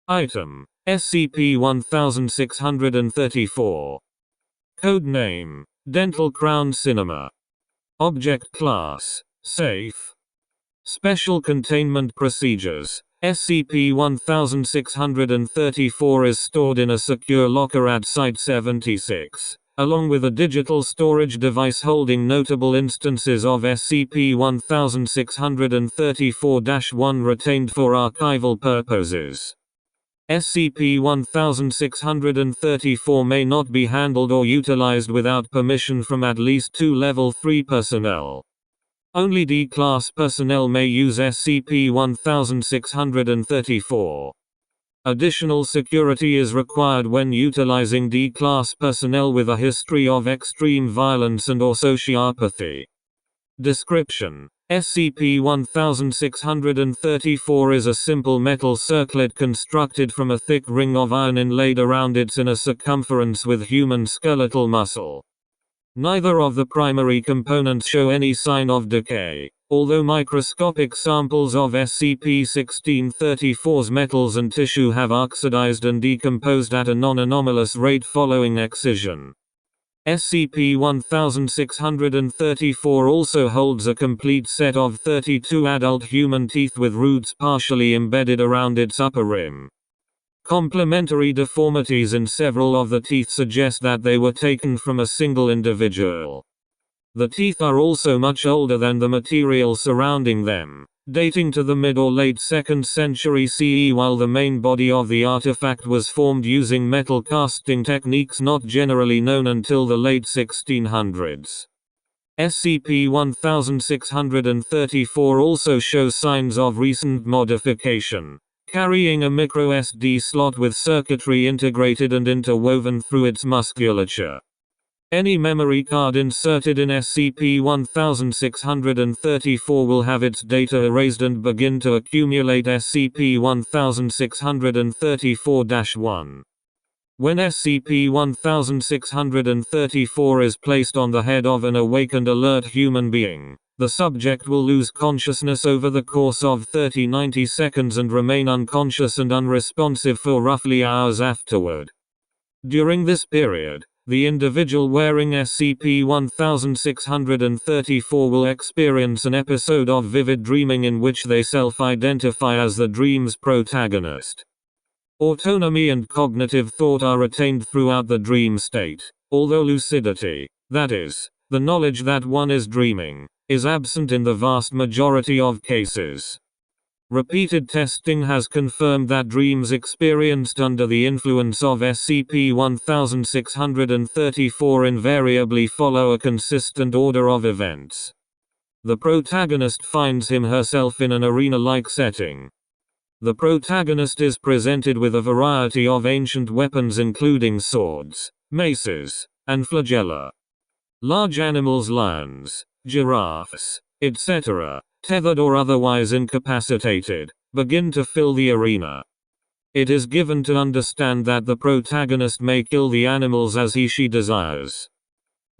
Item: SCP-1634. Codename: Dental Crown Cinema. Object Class: Safe. Special Containment Procedures: SCP-1634 is stored in a secure locker at Site-76, along with a digital storage device holding notable instances of SCP-1634-1 retained for archival purposes. SCP-1634 may not be handled or utilized without permission from at least 2 Level 3 personnel. Only D-Class personnel may use SCP-1634. Additional security is required when utilizing D-Class personnel with a history of extreme violence and/or sociopathy. Description: SCP-1634 is a simple metal circlet constructed from a thick ring of iron inlaid around its inner circumference with human skeletal muscle. Neither of the primary components show any sign of decay, although microscopic samples of SCP-1634's metals and tissue have oxidized and decomposed at a non-anomalous rate following excision. SCP-1634 also holds a complete set of 32 adult human teeth with roots partially embedded around its upper rim. Complementary deformities in several of the teeth suggest that they were taken from a single individual. The teeth are also much older than the material surrounding them, dating to the mid or late 2nd century CE, while the main body of the artifact was formed using metal casting techniques not generally known until the late 1600s. SCP-1634 also shows signs of recent modification, carrying a microSD slot with circuitry integrated and interwoven through its musculature. Any memory card inserted in SCP-1634 will have its data erased and begin to accumulate SCP-1634-1. When SCP-1634 is placed on the head of an awakened alert human being, the subject will lose consciousness over the course of 30-90 seconds and remain unconscious and unresponsive for roughly hours afterward. During this period, the individual wearing SCP-1634 will experience an episode of vivid dreaming in which they self-identify as the dream's protagonist. Autonomy and cognitive thought are retained throughout the dream state, although lucidity, that is, the knowledge that one is dreaming, is absent in the vast majority of cases. Repeated testing has confirmed that dreams experienced under the influence of SCP-1634 invariably follow a consistent order of events. The protagonist finds him/herself in an arena-like setting. The protagonist is presented with a variety of ancient weapons including swords, maces, and flagella. Large animals, lions, giraffes, etc., tethered or otherwise incapacitated, begin to fill the arena. It is given to understand that the protagonist may kill the animals as he/she desires.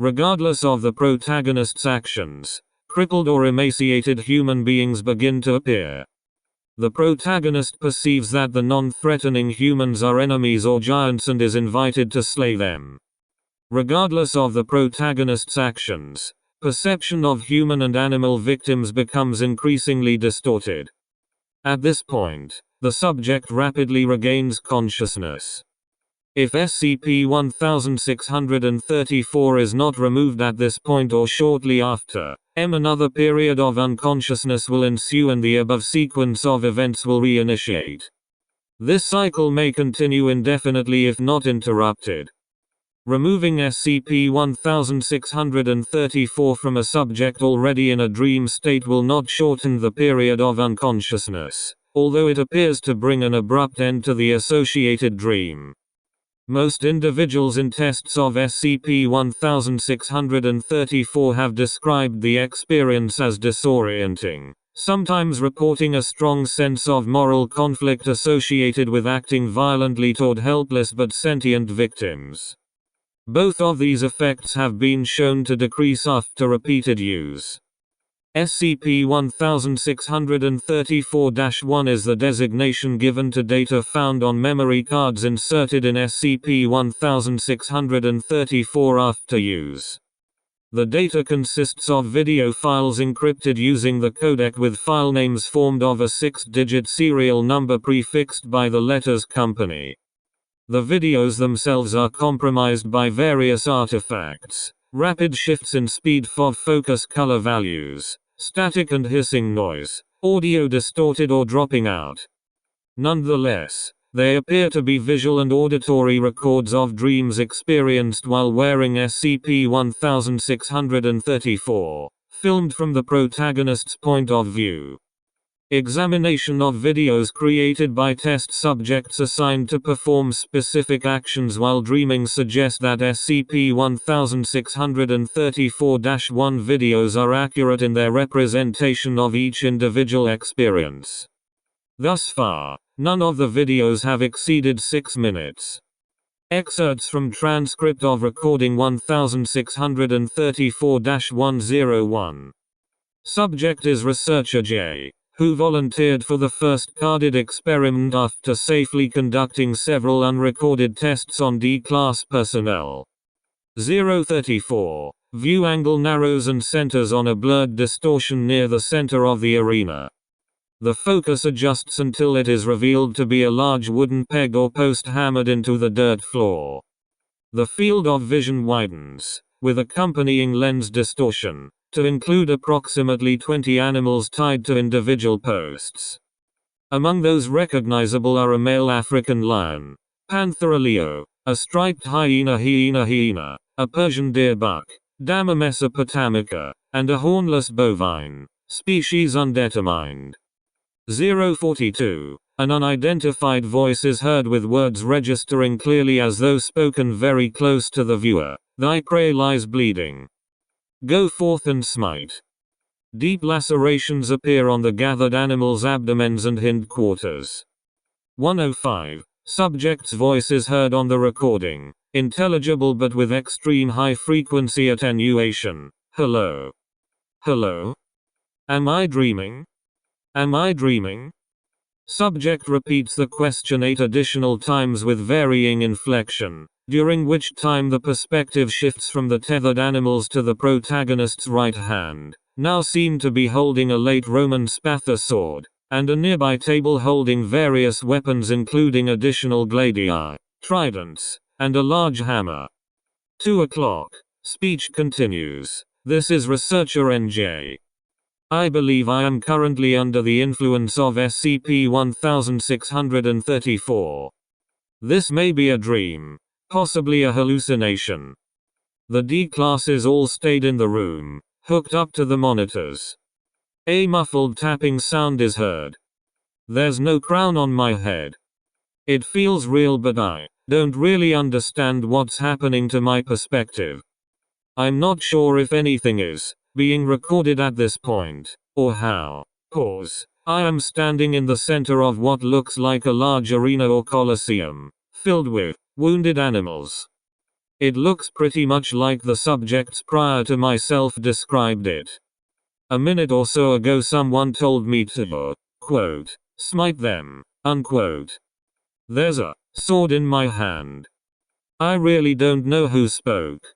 Regardless of the protagonist's actions, crippled or emaciated human beings begin to appear. The protagonist perceives that the non-threatening humans are enemies or giants and is invited to slay them. Regardless of the protagonist's actions, perception of human and animal victims becomes increasingly distorted. At this point, the subject rapidly regains consciousness. If SCP-1634 is not removed at this point or shortly after, another period of unconsciousness will ensue and the above sequence of events will reinitiate. This cycle may continue indefinitely if not interrupted. Removing SCP-1634 from a subject already in a dream state will not shorten the period of unconsciousness, although it appears to bring an abrupt end to the associated dream. Most individuals in tests of SCP-1634 have described the experience as disorienting, sometimes reporting a strong sense of moral conflict associated with acting violently toward helpless but sentient victims. Both of these effects have been shown to decrease after repeated use. SCP-1634-1 is the designation given to data found on memory cards inserted in SCP-1634 after use. The data consists of video files encrypted using the codec with file names formed of a 6-digit serial number prefixed by the letters company. The videos themselves are compromised by various artifacts, rapid shifts in speed of focus color values, static and hissing noise, audio distorted or dropping out. Nonetheless, they appear to be visual and auditory records of dreams experienced while wearing SCP-1634, filmed from the protagonist's point of view. Examination of videos created by test subjects assigned to perform specific actions while dreaming suggest that SCP-1634-1 videos are accurate in their representation of each individual experience. Thus far, none of the videos have exceeded 6 minutes. Excerpts from transcript of recording 1634-101. Subject is researcher J, who volunteered for the first carded experiment after safely conducting several unrecorded tests on D-class personnel. 034. View angle narrows and centers on a blurred distortion near the center of the arena. The focus adjusts until it is revealed to be a large wooden peg or post hammered into the dirt floor. The field of vision widens, with accompanying lens distortion, to include approximately 20 animals tied to individual posts. Among those recognizable are a male African lion, Panthera leo, a striped hyena, a Persian deer buck, Dama mesopotamica, and a hornless bovine, species undetermined. 042. An unidentified voice is heard with words registering clearly as though spoken very close to the viewer. Thy prey lies bleeding. Go forth and smite. Deep lacerations appear on the gathered animals' abdomens and hindquarters. 105. Subject's voice is heard on the recording, intelligible but with extreme high-frequency attenuation. Hello? Hello? Am I dreaming? Am I dreaming? Subject repeats the question 8 additional times with varying inflection, during which time the perspective shifts from the tethered animals to the protagonist's right hand, now seen to be holding a late Roman spatha sword, and a nearby table holding various weapons including additional gladii, tridents, and a large hammer. 2 o'clock. Speech continues. This is researcher NJ. I believe I am currently under the influence of SCP-1634. This may be a dream, possibly a hallucination. The D-classes all stayed in the room, hooked up to the monitors. A muffled tapping sound is heard. There's no crown on my head. It feels real, but I don't really understand what's happening to my perspective. I'm not sure if anything is being recorded at this point, or how. Pause. I am standing in the center of what looks like a large arena or coliseum, filled with wounded animals. It looks pretty much like the subjects prior to myself described it. A minute or so ago someone told me to, quote, smite them, unquote. There's a sword in my hand. I really don't know who spoke.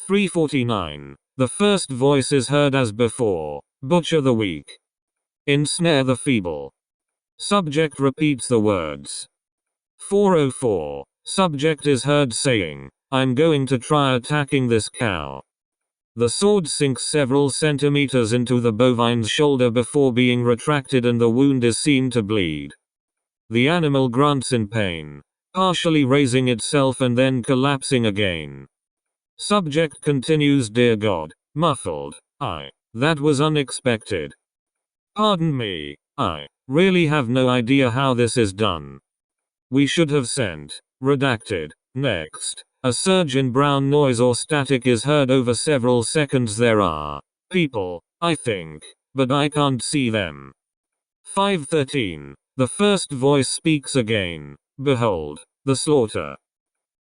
349. The first voice is heard as before. Butcher the weak. Ensnare the feeble. Subject repeats the words. 404. Subject is heard saying, I'm going to try attacking this cow. The sword sinks several centimeters into the bovine's shoulder before being retracted and the wound is seen to bleed. The animal grunts in pain, partially raising itself and then collapsing again. Subject continues, Dear God, muffled. That was unexpected. Pardon me, I really have no idea how this is done. We should have sent. Redacted. Next. A surge in brown noise or static is heard over several seconds. There are people, I think, but I can't see them. 513. The first voice speaks again. Behold, the slaughter.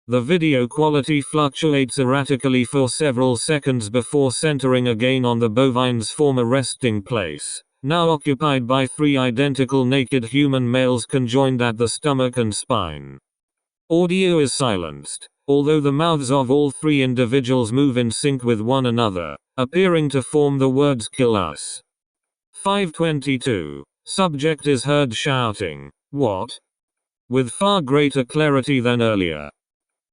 The video quality fluctuates erratically for several seconds before centering again on the bovine's former resting place, now occupied by 3 identical naked human males conjoined at the stomach and spine. Audio is silenced, although the mouths of all 3 individuals move in sync with one another, appearing to form the words "kill us." 522. Subject is heard shouting, "What?" with far greater clarity than earlier.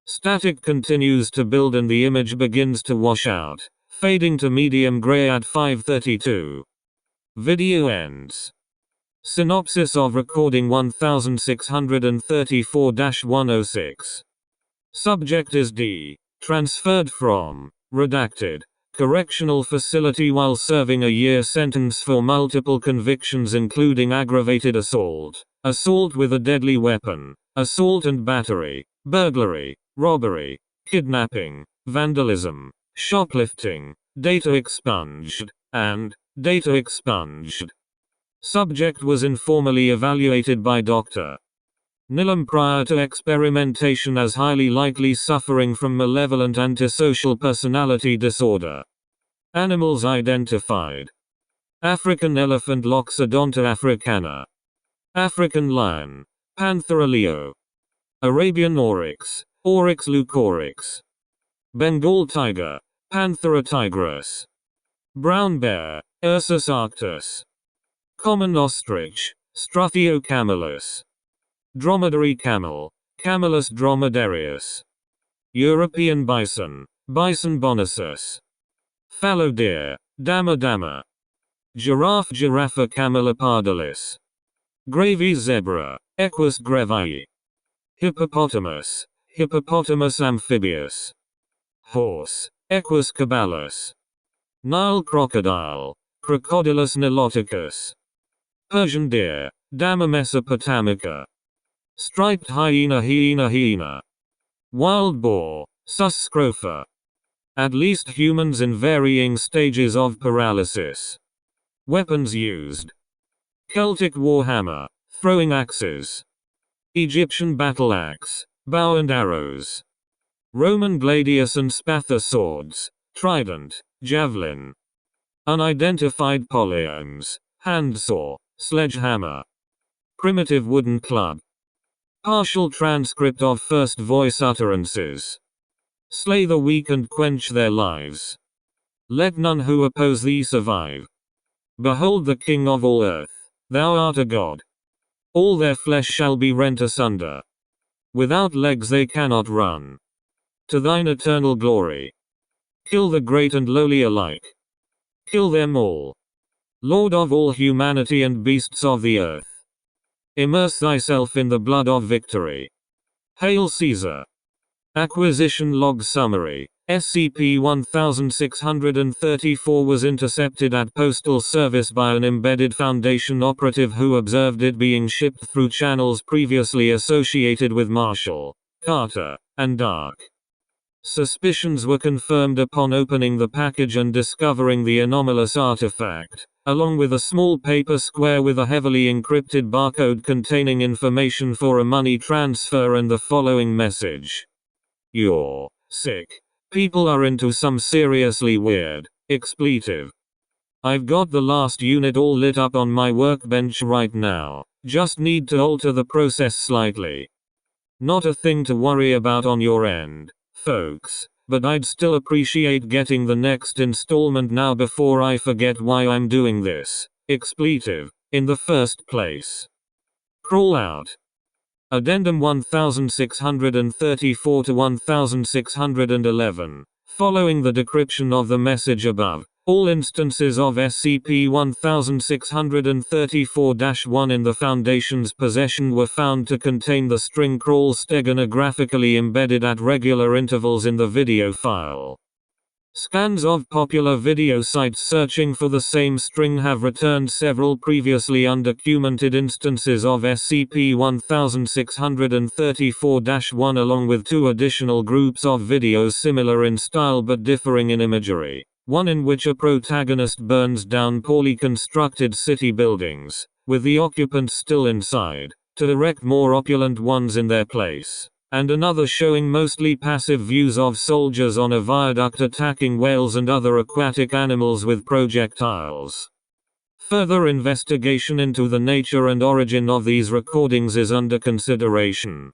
Static continues to build and the image begins to wash out, fading to medium gray at 532. Video ends. Synopsis of recording 1634-106. Subject is D. Transferred from redacted correctional facility while serving a year sentence for multiple convictions including aggravated assault, assault with a deadly weapon, assault and battery, burglary, robbery, kidnapping, vandalism, shoplifting, data expunged, and data expunged. Subject was informally evaluated by Dr. Nilam prior to experimentation as highly likely suffering from malevolent antisocial personality disorder. Animals identified: African elephant Loxodonta africana, African lion, Panthera leo, Arabian oryx, Oryx leucoryx, Bengal tiger, Panthera tigris, brown bear, Ursus arctos, common ostrich, Struthio camelus, dromedary camel, Camelus dromedarius, European bison, Bison bonosus, fallow deer, Dama dama, giraffe Giraffa camelopardalis, gravy zebra, Equus grevii, hippopotamus, Hippopotamus amphibius, horse, Equus caballus, Nile crocodile, Crocodilus niloticus, Persian deer, Dama mesopotamica, striped hyena hyena, wild boar, Sus scrofa. At least humans in varying stages of paralysis. Weapons used: Celtic warhammer, throwing axes, Egyptian battle axe, bow and arrows, Roman gladius and spatha swords, trident, javelin, unidentified polyomes, handsaw, sledgehammer, primitive wooden club. Partial transcript of first voice utterances. Slay the weak and quench their lives. Let none who oppose thee survive. Behold the King of all earth, thou art a god. All their flesh shall be rent asunder. Without legs they cannot run. To thine eternal glory. Kill the great and lowly alike. Kill them all. Lord of all humanity and beasts of the earth. Immerse thyself in the blood of victory. Hail Caesar. Acquisition Log Summary. SCP-1634 was intercepted at Postal Service by an embedded Foundation operative who observed it being shipped through channels previously associated with Marshall, Carter, and Dark. Suspicions were confirmed upon opening the package and discovering the anomalous artifact, along with a small paper square with a heavily encrypted barcode containing information for a money transfer and the following message. You're sick. People are into some seriously weird expletive. I've got the last unit all lit up on my workbench right now. Just need to alter the process slightly. Not a thing to worry about on your end, folks, but I'd still appreciate getting the next installment now before I forget why I'm doing this expletive in the first place. Crawl out. Addendum 1634 to 1611. Following the decryption of the message above, all instances of SCP-1634-1 in the Foundation's possession were found to contain the string crawl steganographically embedded at regular intervals in the video file. Scans of popular video sites searching for the same string have returned several previously undocumented instances of SCP-1634-1 along with 2 additional groups of videos similar in style but differing in imagery. One in which a protagonist burns down poorly constructed city buildings, with the occupants still inside, to erect more opulent ones in their place. and another showing mostly passive views of soldiers on a viaduct attacking whales and other aquatic animals with projectiles. Further investigation into the nature and origin of these recordings is under consideration.